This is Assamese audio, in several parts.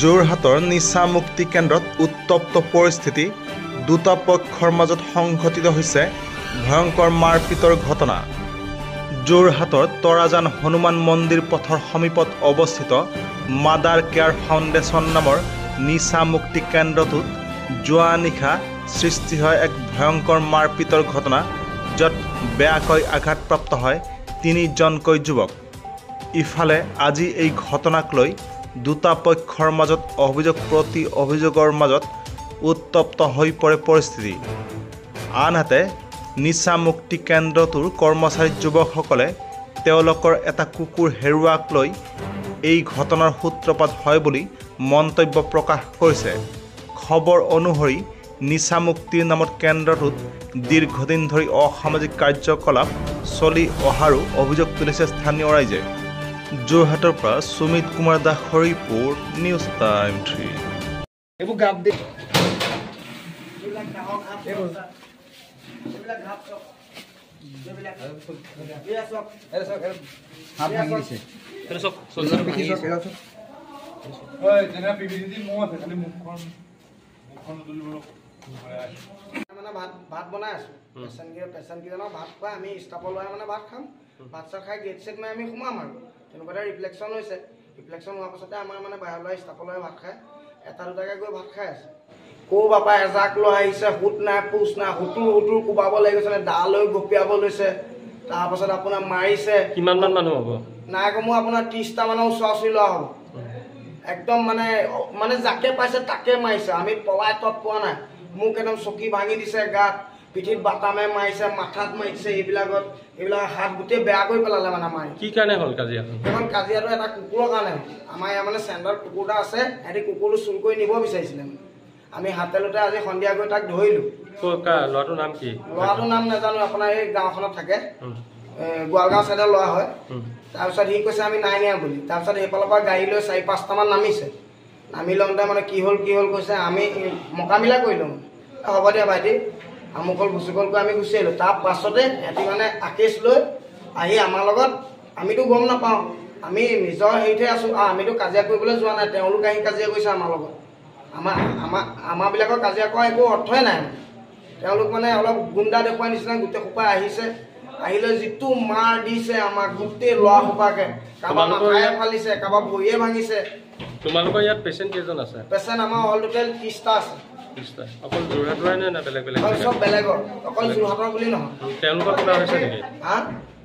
যোৰহাটৰ নিচা মুক্তি কেন্দ্ৰত উত্তপ্ত পৰিস্থিতি দুটা পক্ষৰ মাজত সংঘটিত হৈছে ভয়ংকৰ মাৰপিটৰ ঘটনা। যোৰহাটৰ তৰাজান হনুমান মন্দিৰ পথৰ সমীপত অৱস্থিত মাদাৰ কেয়াৰ ফাউণ্ডেশ্যন নামৰ নিচা মুক্তি কেন্দ্ৰটোত যোৱা নিশা সৃষ্টি হয় এক ভয়ংকৰ মাৰপিটৰ ঘটনা, য'ত বেয়াকৈ আঘাতপ্ৰাপ্ত হয় তিনিজনকৈ যুৱক। ইফালে আজি এই ঘটনাক লৈ দুটা পক্ষৰ মাজত অভিযোগ প্ৰতি অভিযোগৰ মাজত উত্তপ্ত হৈ পৰে পৰিস্থিতি। আনহাতে নিচা মুক্তি কেন্দ্ৰটোৰ কৰ্মচাৰী যুৱকসকলে তেওঁলোকৰ এটা কুকুৰ হেৰুৱাক লৈ এই ঘটনাৰ সূত্ৰপাত হয় বুলি মন্তব্য প্ৰকাশ কৰিছে। খবৰ অনুসৰি নিচা মুক্তিৰ নামত কেন্দ্ৰটোত দীৰ্ঘদিন ধৰি অসামাজিক কাৰ্যকলাপ চলি অহাৰো অভিযোগ তুলিছে স্থানীয় ৰাইজে। যোৰহাটৰ পৰা সুমিত কুমাৰ দাসৰ ৰিপৰ্ট, নিউজ টাইম 3। ভাত বনাই আছো, পেচেণ্ট কেইজনক ভাত খুৱাই আমি ষ্টাফৰ ল'ৰাই মানে ভাত খাম। ভাত চাত খাই গেট চেট মাৰি আমি সোমাম আৰু তেনেকুৱাতে ৰিফ্লেকশ্যন হৈছে। ৰিফ্লেকশ্যন হোৱাৰ পাছতে আমাৰ মানে বাহিৰৰ ল'ৰাই ষ্টাফৰ ল'ৰাই ভাত খাই এটা দুটাকৈ গৈ ভাত খাই আছে। ক'ৰ বাপা এজাক লৈ আহিছে, সুত নাই পোচ নাই, হুতুৰ কোবাব লাগি গৈছে, দা লৈ গপিয়াব লৈছে। তাৰপাছত আপোনাৰ মাৰিছে। কিমানমান মানুহ হ'ব? নাই কমেও আপোনাৰ 30টা মানৰ ওচৰা-ওচৰি লোৱা হ'ব। একদম মানে যাকে পাইছে তাকে মাৰিছে। আমি পলাই তত পোৱা নাই। মোক একদম চকী ভাঙি দিছে, গাত পিঠিত বাটামে মাৰিছে, মাথাত মাৰিছে, এইবিলাক হাত গোটেই বেয়া কৰি পেলালে মানে মাৰি। কি কাৰণে হ'ল কাজিয়াখন? এখন কাজিয়াটো এটা কুকুৰৰ কাৰণে হ'ল। আমাৰ ইয়াৰ মানে চেণ্টাৰত কুকুৰ এটা আছে, সিহঁতি কুকুৰটো চুৰ কৰি নিব বিচাৰিছিলে। আমি হাতেলোতে আজি সন্ধিয়া গৈ তাক ধৰিলোঁ। ল'ৰাটোৰ নাম কি? ল'ৰাটোৰ নাম নাজানো, আপোনাৰ এই গাঁওখনত থাকে, গোৱালগাঁও চাইডৰ ল'ৰা হয়। তাৰপিছত সি কৈছে আমি নাই নিয়া বুলি। তাৰপিছত সেইফালৰ পৰা গাড়ী লৈ 4-5টামান নামিছে। নামি লওঁতে মানে কি হ'ল কৈছে, আমি মোকামিলা কৰিলোঁ। হ'ব দিয়া ভাইটি, আমুকল ভুচুকল কৰি আমি গুচি আহিলোঁ। তাৰ পাছতে সিহঁতি মানে আকেশ লৈ আহি আমাৰ লগত, আমিতো গম নাপাওঁ, আমি নিজৰ হেৰিতে আছোঁ, আমিতো কাজিয়া কৰিবলৈ যোৱা নাই, তেওঁলোক আহি কাজিয়া কৰিছে আমাৰ লগত। আমাৰবিলাকৰ কাজিয়া কৰা একো অৰ্থই নাই। তেওঁলোক মানে অলপ গুণ্ডা দেখুৱাই নিচিনা গোটেই সোপা আহিছে। আহিলৈ যিটো মাৰ দিছে আমাক গোটেই ল'ৰা সোপাকে, কাৰোবাৰ মাথায়ে ফালিছে, কাৰোবাৰ ভৰিয়ে ভাঙিছে। তোমালোকৰ ইয়াত পেচেণ্ট কেইজন আছে? পেচেণ্ট আমাৰ অল টোটেল 30টা আছে। 30টা? অকল যোৰহাটৰে নে বেলেগ বেলেগ? চব বেলেগৰ, অকল যোৰহাটৰ বুলি নহয়। তেওঁলোকৰ কিবা হৈছে নেকি?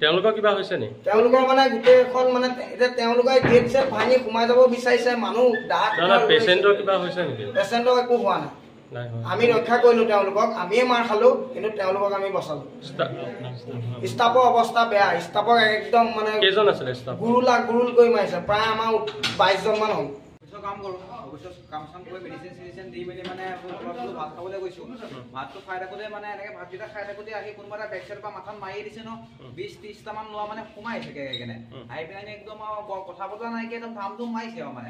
তেওঁলোকৰ কিবা হৈছে নেকি? তেওঁলোকৰ মানে গোটেইখন মানে এতিয়া তেওঁলোকে গেট চেট ভাঙি সোমাই যাব বিচাৰিছে। মানুহ পেচেণ্টৰ কিবা হৈছে নেকি? পেচেণ্টৰ একো হোৱা নাই। আমি ৰক্ষা কৰিলোঁ তেওঁলোকক, আমিয়ে মাৰ খালোঁ, কিন্তু তেওঁলোকক আমি বচালোঁ। ষ্টাফৰ অৱস্থা বেয়া। ষ্টাফক একদম মানে কেইজন আছিলে ষ্টাফ? গুৰুল কৰি মাৰিছে। প্ৰায় আমাৰ 22জনমান হ'ল। কাম কৰোঁ, কাম চাম কৰি মেডিচিন দি মেলি মানে ভাত খাবলৈ গৈছোঁ। ভাতটো খাই থাকোঁতে মানে এনেকৈ ভাতকেইটা খাই থাকোঁতে আহি কোনোবা এটা বেক চাইডৰ পৰা মাথাত মাৰি দিছে ন। 20-30টামান লোৱা মানে সোমাই থাকে কেনে আহি পেলাই একদম আৰু কথা বতৰা নাইকিয়া একদম ধাম ধুম মাৰিছে আৰু মানে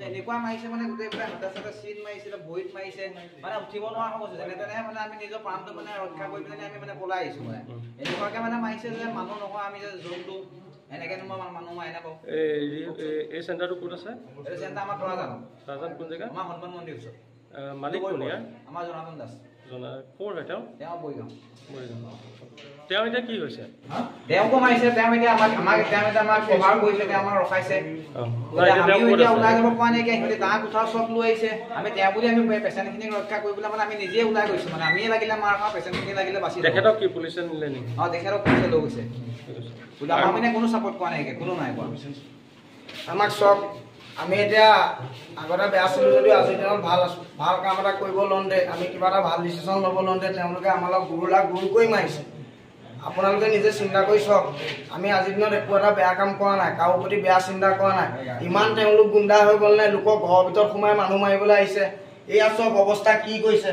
এনেকুৱা মাৰিছে মানে গোটেইবিলাক হাতে চাতে চিন মাৰিছিলে, ভৰিত মাৰিছে, মানে উঠিব নোৱাৰা হৈ গৈছে। যেনে তেনে মানে আমি নিজৰ প্ৰাণটো মানে ৰক্ষা কৰি পেলাই আমি মানে পলাই আহিছোঁ। মানে এনেকুৱাকৈ মানে মাৰিছে যে মানুহ নহয়, আমি যে জন্তু এনেকৈ মানুহ মাৰি নাপাওঁ। এই চেণ্টাৰটো ক'ত আছে? এই চেণ্টাৰ আমাৰ তৰাজান। তৰাজান কোন জেগা? আমাৰ হনুমান মন্দিৰ ওচৰত। মালিক কোন ইয়াৰ? আমাৰ জনাৰ্দন দাস। ক'ৰ হয় তেওঁ? তেওঁ বৈগাঁও। তেওঁ এতিয়া কি হৈছে? তেওঁকো মাৰিছে। তেওঁ এতিয়া আমাক কভাৰ কৰিছে, তেওঁ আমাক ৰখাইছে। আমিও এতিয়া ওলাই যাব পৰা নাই, সিহঁতে ডাঙৰ কোঠা চব লৈ আহিছে। আমি তেওঁ বুলি আমি পেচেণ্টখিনিক ৰক্ষা কৰিবলৈ মানে আমি নিজে ওলাই গৈছোঁ। মানে আমিয়ে লাগিলে মাৰ খাওঁ, পেচেণ্টখিনি লাগিলে বাচি। তেখেতক কি পুলিচে নিলে নেকি? তেখেতক পুলিচে লৈ গৈছে। আমাৰ মানে কোনো ছাপোৰ্ট কৰা নাই, কোনো নাই কৰা আমাক চব। আমি এতিয়া আগতে বেয়া আছিলোঁ যদিও আজিৰ দিনত ভাল আছোঁ। ভাল কাম এটা কৰিব লওঁতে, আমি কিবা এটা ভাল ডিচিশ্যন ল'ব লওঁতে তেওঁলোকে আমাৰ লগত গুৰু কৰি মাৰিছে। আপোনালোকে নিজে চিন্তা কৰি চাওক, আমি আজিৰ দিনত একো এটা বেয়া কাম কৰা নাই, কাৰো প্ৰতি বেয়া চিন্তা কৰা নাই। ইমান তেওঁলোক গুণ্ডা হৈ গ'ল নে? লোকৰ ঘৰৰ ভিতৰত সোমাই মানুহ মাৰিবলৈ আহিছে। এয়া চব অৱস্থা কি কৰিছে,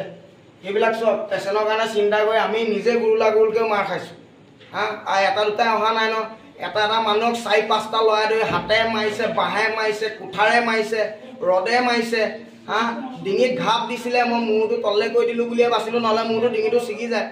এইবিলাক চব পেচেণ্টৰ কাৰণে চিন্তা কৰি আমি নিজে গুৰুলকৈ মাৰ খাইছোঁ। এটা দুটাই অহা নাই ন। এটা মানুহক 4-5টা লৰাই ধৰি হাতে মাৰিছে, বাঁহে মাৰিছে, কোঠাৰে মাৰিছে, ৰদে মাৰিছে। ডিঙিত ঘাপ দিছিলে, মই মূৰটো তললৈ কৰি দিলোঁ বুলিয়ে বাচিলোঁ, নহ'লে মূৰটো ডিঙিটো ছিগি যায়।